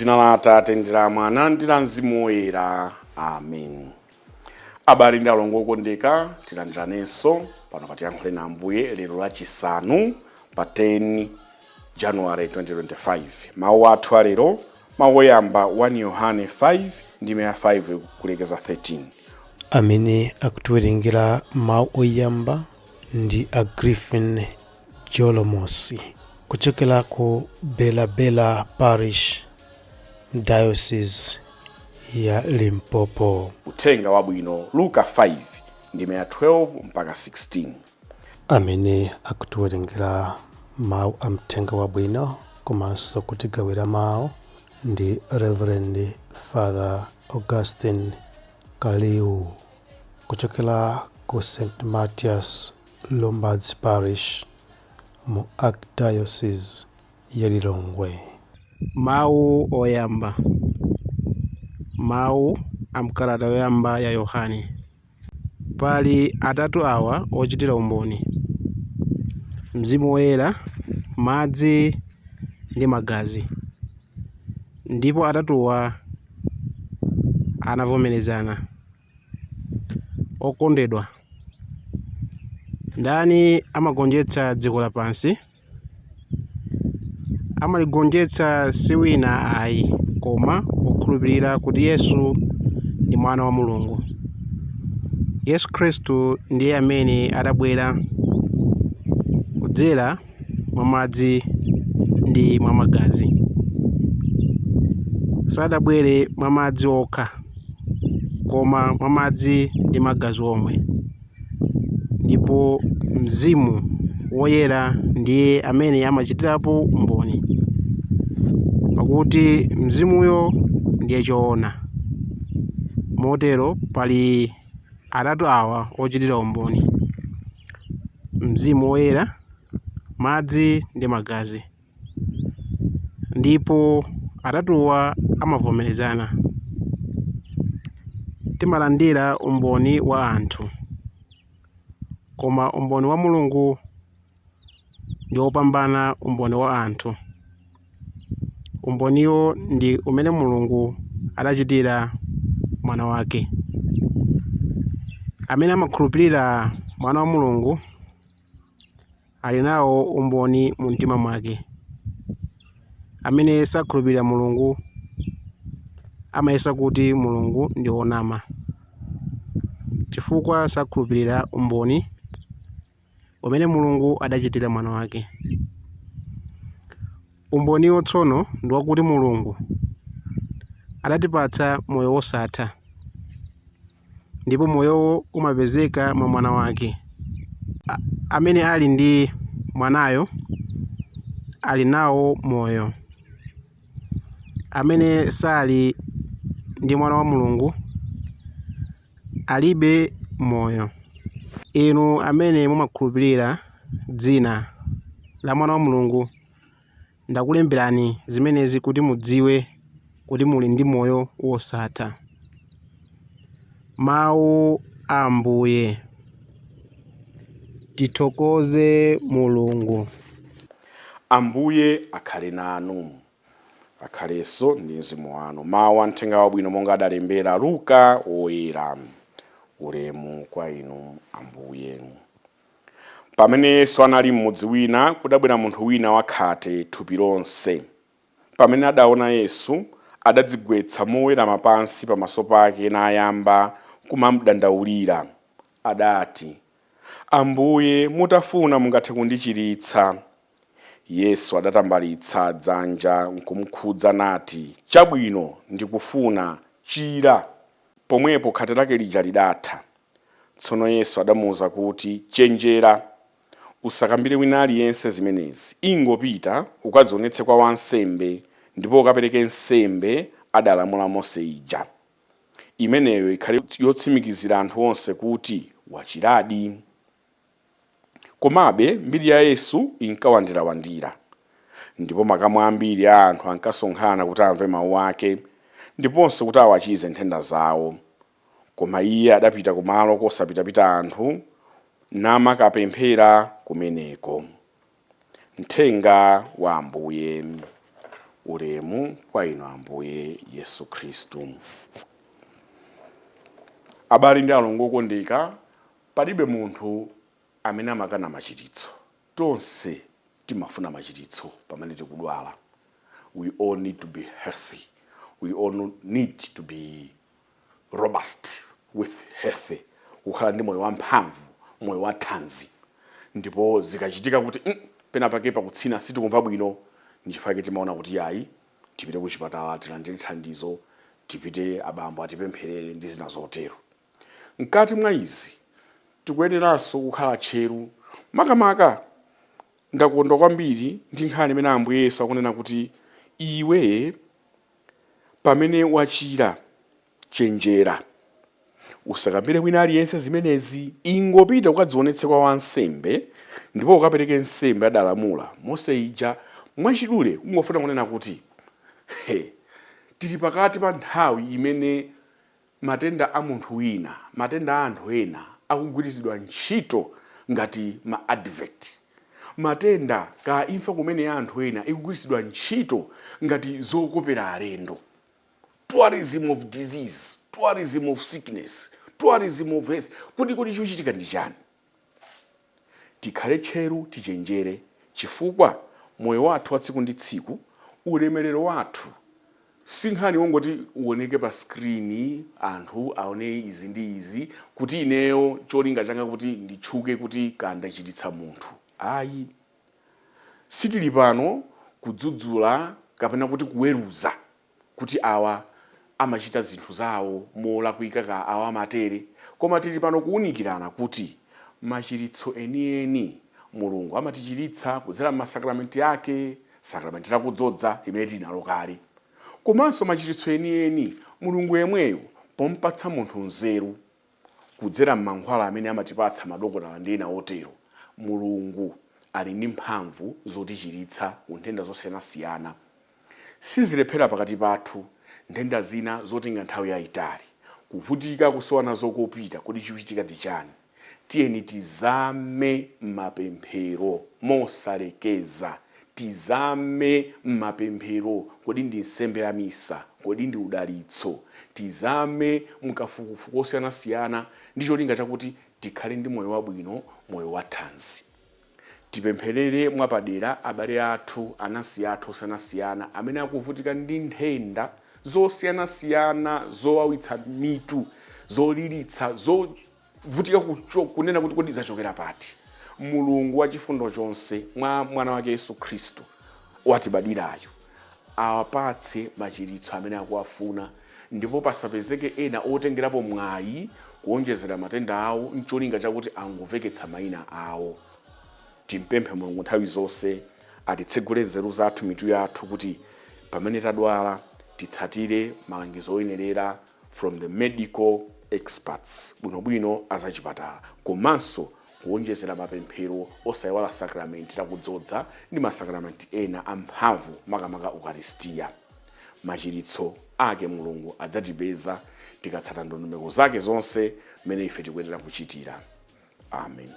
M'dzina la Atate ndi la Mwana ndi la Mzimu Woyera. Amen. Abale ndi alongo okondeka, tilandiranenso pano patiyankhule na Ambuye lero lachisanu pa 10 January 2025. Mawu athu alero mawu oyamba 1 Yohane 5 ndime ya 5 kulekeza 13. Amene akutiwerengera mawu oyamba ndi a Griffin Jolomosi kuchokera ku Bela Bela Parish, Diocese ya Limpopo. Uthenga wabwino Luka 5 ndime ya 12 mpaka 16. Amene akutiwerengera mawu a mthenga wabwino komanso kutigawira mawu ndi Reverend Father Augustine Kaliu kuchokera ku St. Matthias Lombards Parish mu Archdiocese ya Lilongwe. Mawu oyamba. Mawu amkalata yoyamba ya Yohane. Pali atatu awa ochitira umboni: Mzimu Woyera, madzi ndi magazi. Ndipo atatuwa anavomerezana. Okondedwa, ndani amagonjetsa dziko lapansi? Amaligonjetsa si wina ayi koma okhulupirira kuti Yesu ndi mwana wa Mulungu. Yesu Khristu ndiye amene adabwera kudzera mwa madzi ndi mwa magazi. Sadabwere mwa madzi okha koma mwa madzi ndi magazi omwe. Ndipo Mzimu Woyera ndiye amene amachitirapo umboni, pakuti mzimuyo ndiye choona. Motero pali atatu awa ochitira umboni: Mzimu Woyera, madzi ndi magazi. Ndipo atatuwa amavomerezana. Timalandira umboni wa anthu, koma umboni wa Mulungu ndi wopambana umboni wa anthu. Umboniwo ndi umene Mulungu adachitira mwana wake. Amene amakhulupirira mwana wa Mulungu ali nawo umboni mu mtima mwake. Amene sakhulupirira Mulungu amayesa kuti Mulungu ndi wonama, chifukwa sakhulupirira umboni umene Mulungu adachitira mwana wake. Umboniwo tsono ndi wakuti Mulungu adatipatsa moyo wosatha, ndipo moyowo umapezeka mwa mwana wake. Amene ali ndi mwanayo ali nawo moyo. Amene sali ndi mwana wa Mulungu alibe moyo. Inu amene mumakhulupirira dzina la mwana wa Mulungu, ndakulemberani zimenezi kuti mudziwe kuti muli ndi moyo wosatha. Mawu a Ambuye. Tithokoze Mulungu. Ambuye akhale nanu, akhalenso ndi mzimu wanu. Mawu a mthenga wabwino monga adalembera Luka Woyera. Ulemu kwa inu Ambuye. Pamene Yesu anali m'mudzi wina, kudabwera munthu wina wakhate thupi lonse. Pamene adaona Yesu, adadzigwetsa mowerama pansi pamaso pake nayamba kumamudandaulira. Adati, Ambuye, mutafuna mungathe kundichiritsa. Yesu adatambalitsa dzanja nkumukhudza nati, chabwino, ndikufuna, chira. Pomwepo khate lake lija lidatha. Tsono Yesu adamuwuza kuti, chenjera, usakambire wina aliyense zimenezi. Ingopita ukadzionetse kwa wansembe, ndipo ukapereke nsembe adalamula Mose ija. Imeneyo ikhale yotsimikizira anthu onse kuti wachiradi. Komabe mbiri ya Yesu inkawandirawandira, ndipo makamu ambiri a anthu ankasonkhana kuti amve mawu ake, ndiponso kuti awachize nthenda zawo. Koma iye adapita kumalo kosapitapita anthu, namakapemphera kumeneko. Mthenga wa Ambuye. Ulemu kwa inu Ambuye Yesu Khristu. Abale ndi alongo okondeka, palibe munthu amene amakana machiritso. Tonse timafuna machiritso pamene tikudwala. We all need to be healthy. We all need to be robust with healthy. Kukhala ndi moyo wamphamvu, moyo wathanzi. Ndipo zikachitika kuti pena pake pakutsina sitikumva bwino, ndichifukwa timaona kuti yayi tipite ku chipatala tilandire thandizo, tipite abambo atipempherere ndi zina zotero. Mkati mwa izi tikuyeneranso kukhala tcheru. Makamaka ndakondwa kwambiri ndi nkhani imene Ambuye Yesu akunena kuti iwe pamene wachira chenjera, usakambire wina aliyense zimenezi, ingopita ukadzionetse kwa wansembe ndipo ukapereke nsembe adalamula Mose ija. Mwachidule ungofuna kunena kuti tili pakati pa nthawi imene matenda a munthu wina, matenda a anthu ena akugwirizidwa ntchito ngati ma advert. Matenda ka imfa kumene ya anthu ena ikugwirizidwa ntchito ngati zokopera alendo. Tourism of disease, tourism of sickness, tourism of health. Kuti chikuchitika ndi chani? Tikhale tcheru, tichenjere, chifukwa moyo wathu wa tsiku ndi tsiku, ulemerero wathu si nkhani wongoti uoneke pa screen, anthu aone izi ndi izi, kuti ineyo cholinga changa kuti nditchuke kuti kandachiritsa munthu. Ayi, sitili pano kudzudzula kapena kuti kuweruza kuti awa amachita zinthu zawo molakwika ka awa matere, koma tili pano kuunikirana kuti machiritso enieni Mulungu amatichiritsa kudzera m'masakramenti ake, sakramenti la kudzodza limene tinalo kale. Komanso machiritso enieni Mulungu yemweyo pompatsa munthu nzeru kudzera m'mankhwala amene amatipatsa madokotala ndi ena otero. Mulungu ali ndi mphamvu zotichiritsa ku nthenda zosiyanasiyana. Sizilephera pakati pathu nthenda zina zotenga nthawi yayitali, kuvutika kusowana zokopita kuti chikuchitika ndi chani. Tiyeni tizame m'mapemphero mosalekeza, tizame m'mapemphero, kodi ndi nsembe ya misa, kodi ndi udalitso, tizame mkafukufuku osiyanasiyana ndi cholinga chakuti tikhale ndi moyo wabwino, moyo wathanzi. Tipempherere mwapadera abale athu, anansi athu osiyanasiyana amene akuvutika ndi nthenda zosiyanasiyana, zowawitsa mitu, zoliritsa, zovutika kunena kuti kodi zachokera pati. Mulungu wa chifundo chonse mwa mwana wake Yesu Khristu watibadirayo awapatse machiritso amene akuwafuna, ndipo pasapezeke ena otengerapo mwayi kuonjezera matenda awo mcholinga chakuti angomveketsa mayina awo. Timpemphe Mulungu nthawi zonse atitsegule nzeru zathu, mitu yathu, kuti pamene tadwala titsatire malangizo oyenerera from the medical experts, bwinobwino azachipatala, komanso kuonjezera mapemphero osayiwala sakramenti la kudzodza ndi masakramenti ena amphamvu, makamaka Ukaristiya. Machiritso ake Mulungu adzatipeza tikatsata ndondomeko zake zonse mmene ife tikuyenera kuchitira. Amen.